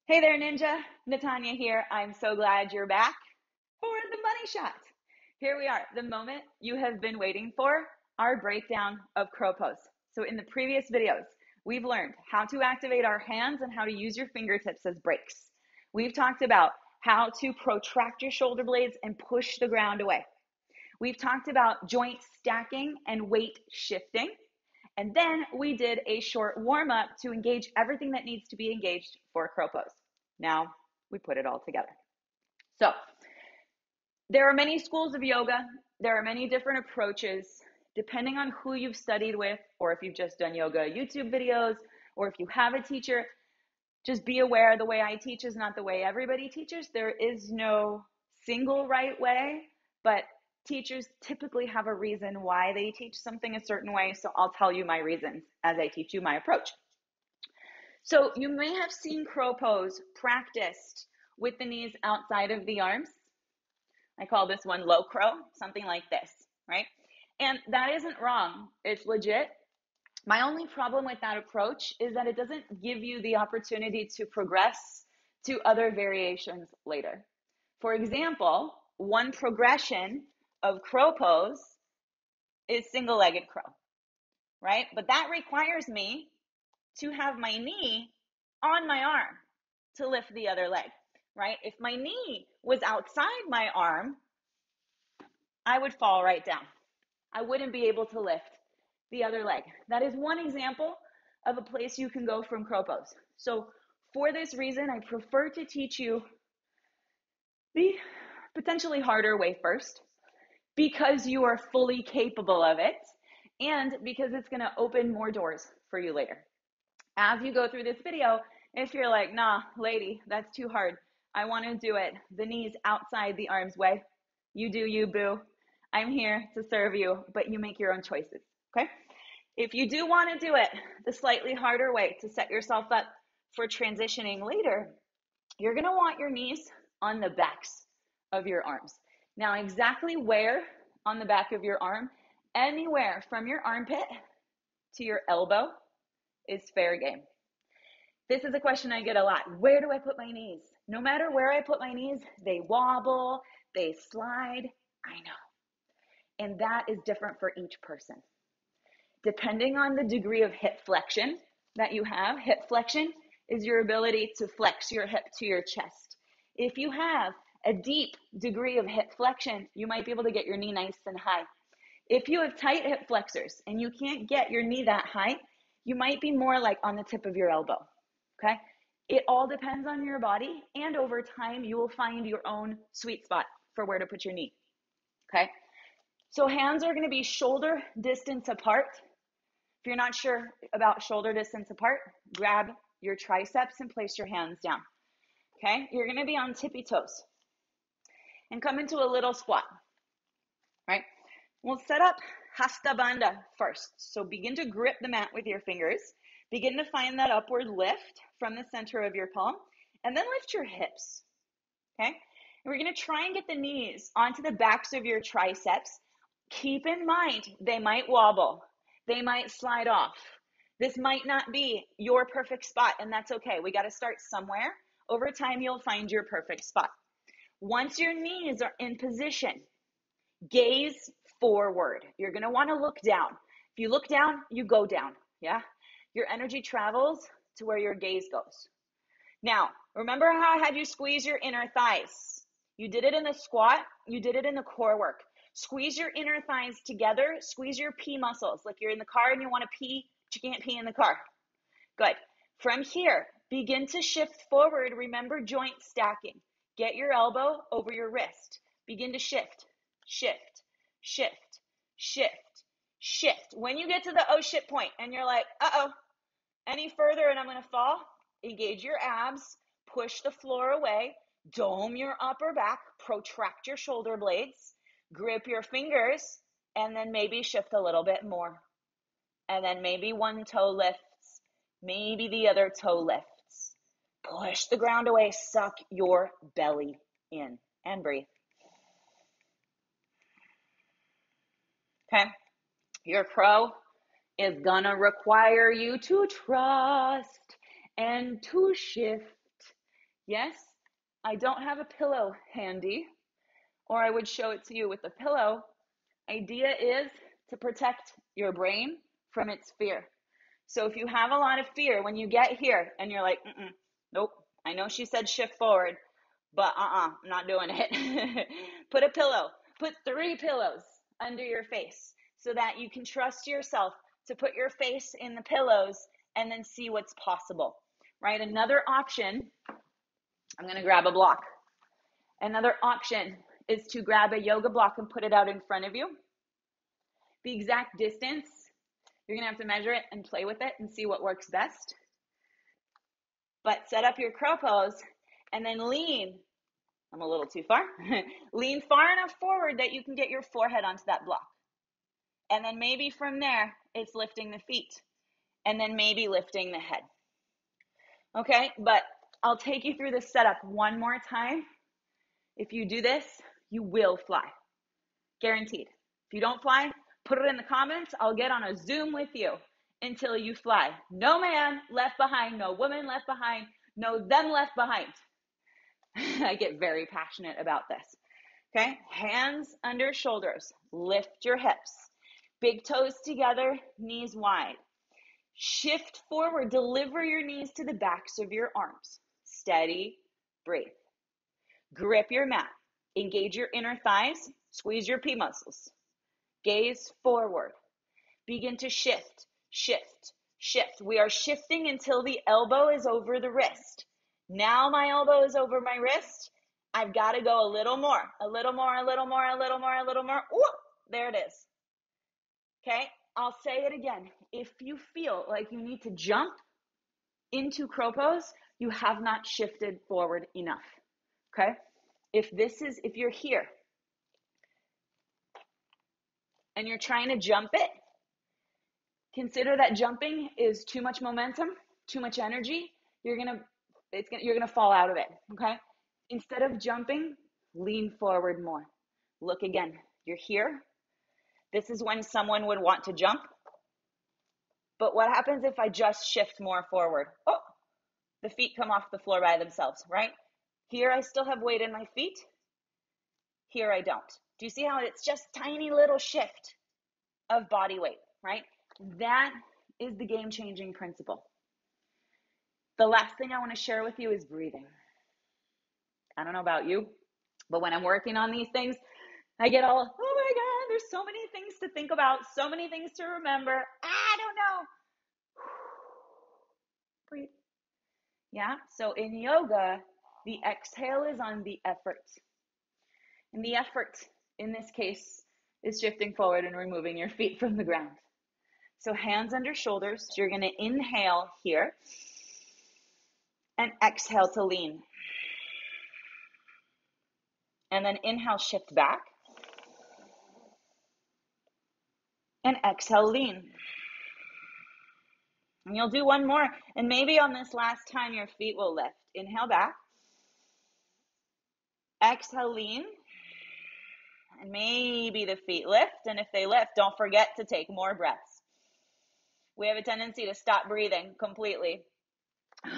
Hey there, Ninja. Natanya here. I'm so glad you're back for the money shot. Here we are, the moment you have been waiting for, our breakdown of crow pose. So in the previous videos, we've learned how to activate our hands and how to use your fingertips as brakes. We've talked about how to protract your shoulder blades and push the ground away. We've talked about joint stacking and weight shifting. And then we did a short warm up to engage everything that needs to be engaged for crow pose. Now we put it all together. So there are many schools of yoga. There are many different approaches depending on who you've studied with, or if you've just done yoga YouTube videos, or if you have a teacher. Just be aware the way I teach is not the way everybody teaches. There is no single right way, but teachers typically have a reason why they teach something a certain way. So I'll tell you my reasons as I teach you my approach. So you may have seen crow pose practiced with the knees outside of the arms. I call this one low crow, something like this, right? And that isn't wrong. It's legit. My only problem with that approach is that it doesn't give you the opportunity to progress to other variations later. For example, one progression of crow pose is single-legged crow, right? But that requires me to have my knee on my arm to lift the other leg, right? If my knee was outside my arm, I would fall right down. I wouldn't be able to lift the other leg. That is one example of a place you can go from crow pose. So for this reason, I prefer to teach you the potentially harder way first, because you are fully capable of it and because it's going to open more doors for you later. As you go through this video, if you're like, nah, lady, that's too hard, I want to do it the knees outside the arms way, you do you, boo. I'm here to serve you, but you make your own choices, okay? If you do want to do it the slightly harder way to set yourself up for transitioning later, you're going to want your knees on the backs of your arms. Now, exactly where on the back of your arm, anywhere from your armpit to your elbow is fair game. This is a question I get a lot. Where do I put my knees? No matter where I put my knees, they wobble, they slide. I know. And that is different for each person. Depending on the degree of hip flexion that you have, hip flexion is your ability to flex your hip to your chest. If you have a deep degree of hip flexion, you might be able to get your knee nice and high. If you have tight hip flexors and you can't get your knee that high, you might be more like on the tip of your elbow, okay? It all depends on your body, and over time, you will find your own sweet spot for where to put your knee, okay? So hands are gonna be shoulder distance apart. If you're not sure about shoulder distance apart, grab your triceps and place your hands down, okay? You're gonna be on tippy toes and come into a little squat, right? We'll set up Hasta, Banda first. So begin to grip the mat with your fingers. Begin to find that upward lift from the center of your palm, and then lift your hips, okay? And we're gonna try and get the knees onto the backs of your triceps. Keep in mind, they might wobble. They might slide off. This might not be your perfect spot, and that's okay. We gotta start somewhere. Over time, you'll find your perfect spot. Once your knees are in position, gaze forward. You're gonna wanna look down. If you look down, you go down, yeah? Your energy travels to where your gaze goes. Now, remember how I had you squeeze your inner thighs? You did it in the squat, you did it in the core work. Squeeze your inner thighs together, squeeze your pee muscles, like you're in the car and you wanna pee, but you can't pee in the car. Good. From here, begin to shift forward. Remember joint stacking. Get your elbow over your wrist. Begin to shift, shift, shift, shift, shift. When you get to the oh shit point and you're like, uh-oh, any further and I'm gonna fall, engage your abs, push the floor away, dome your upper back, protract your shoulder blades, grip your fingers, and then maybe shift a little bit more. And then maybe one toe lifts, maybe the other toe lifts. Push the ground away, suck your belly in, and breathe. Okay, your crow is gonna require you to trust and to shift Yes, I don't have a pillow handy, or I would show it to you with a pillow. Idea is to protect your brain from its fear. So if you have a lot of fear when you get here and you're like, nope, I know she said shift forward, but I'm not doing it. Put a pillow, put 3 pillows under your face so that you can trust yourself to put your face in the pillows and then see what's possible, right? Another option, I'm going to grab a block. Another option is to grab a yoga block and put it out in front of you. The exact distance, you're going to have to measure it and play with it and see what works best. But set up your crow pose and then lean. I'm a little too far. Lean far enough forward that you can get your forehead onto that block. And then maybe from there, it's lifting the feet. And then maybe lifting the head. Okay, but I'll take you through this setup one more time. If you do this, you will fly. Guaranteed. If you don't fly, put it in the comments. I'll get on a Zoom with you until you fly. No man left behind, no woman left behind, no them left behind. I get very passionate about this. Okay, hands under shoulders, lift your hips, big toes together, knees wide. Shift forward, deliver your knees to the backs of your arms. Steady, breathe. Grip your mat, engage your inner thighs, squeeze your P muscles. Gaze forward. Begin to shift, shift, shift. We are shifting until the elbow is over the wrist. Now my elbow is over my wrist. I've got to go a little more, a little more, a little more, a little more, a little more. Ooh, there it is. Okay, I'll say it again. If you feel like you need to jump into crow pose, you have not shifted forward enough. Okay, if you're here and you're trying to jump it, consider that jumping is too much momentum, too much energy. You're gonna fall out of it. Okay, instead of jumping, lean forward more. Look again. You're here. This is when someone would want to jump. But what happens if I just shift more forward? Oh, the feet come off the floor by themselves, right? Here I still have weight in my feet. Here I don't. Do you see how it's just tiny little shift of body weight, right? That is the game-changing principle. The last thing I want to share with you is breathing. I don't know about you, but when I'm working on these things, I get all, oh my God, there's so many things to think about, so many things to remember. I don't know. Breathe. Yeah, so in yoga, the exhale is on the effort. And the effort, in this case, is shifting forward and removing your feet from the ground. So hands under shoulders. You're going to inhale here and exhale to lean. And then inhale, shift back. And exhale, lean. And you'll do one more. And maybe on this last time, your feet will lift. Inhale back. Exhale, lean. And maybe the feet lift. And if they lift, don't forget to take more breaths. We have a tendency to stop breathing completely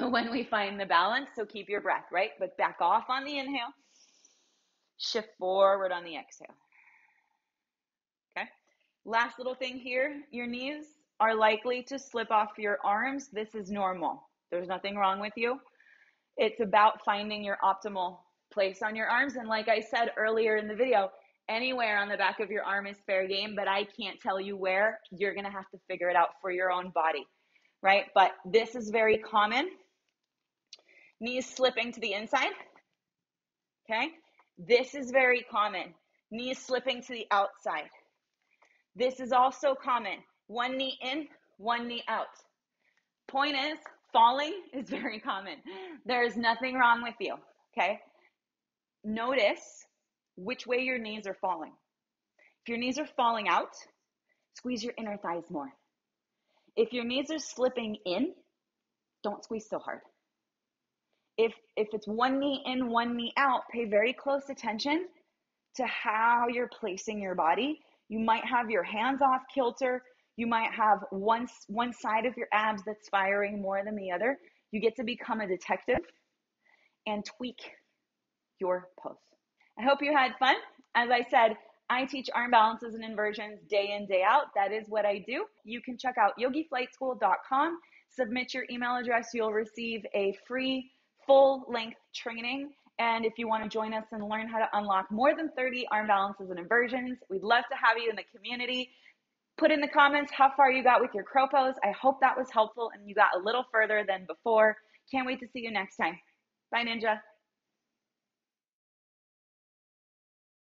when we find the balance. So keep your breath, right? But back off on the inhale. Shift forward on the exhale. Okay. Last little thing here. Your knees are likely to slip off your arms. This is normal. There's nothing wrong with you. It's about finding your optimal place on your arms. And like I said earlier in the video, anywhere on the back of your arm is fair game, but I can't tell you where. You're going to have to figure it out for your own body, right? But this is very common. Knees slipping to the inside, okay? This is very common. Knees slipping to the outside. This is also common. One knee in, one knee out. Point is, falling is very common. There is nothing wrong with you, okay? Notice which way your knees are falling. If your knees are falling out, squeeze your inner thighs more. If your knees are slipping in, don't squeeze so hard. If it's one knee in, one knee out, pay very close attention to how you're placing your body. You might have your hands off kilter. You might have one side of your abs that's firing more than the other. You get to become a detective and tweak your pose. I hope you had fun. As I said, I teach arm balances and inversions day in, day out. That is what I do. You can check out yogiflightschool.com, submit your email address. You'll receive a free full-length training. And if you want to join us and learn how to unlock more than 30 arm balances and inversions, we'd love to have you in the community. Put in the comments how far you got with your crow pose. I hope that was helpful and you got a little further than before. Can't wait to see you next time. Bye, Ninja.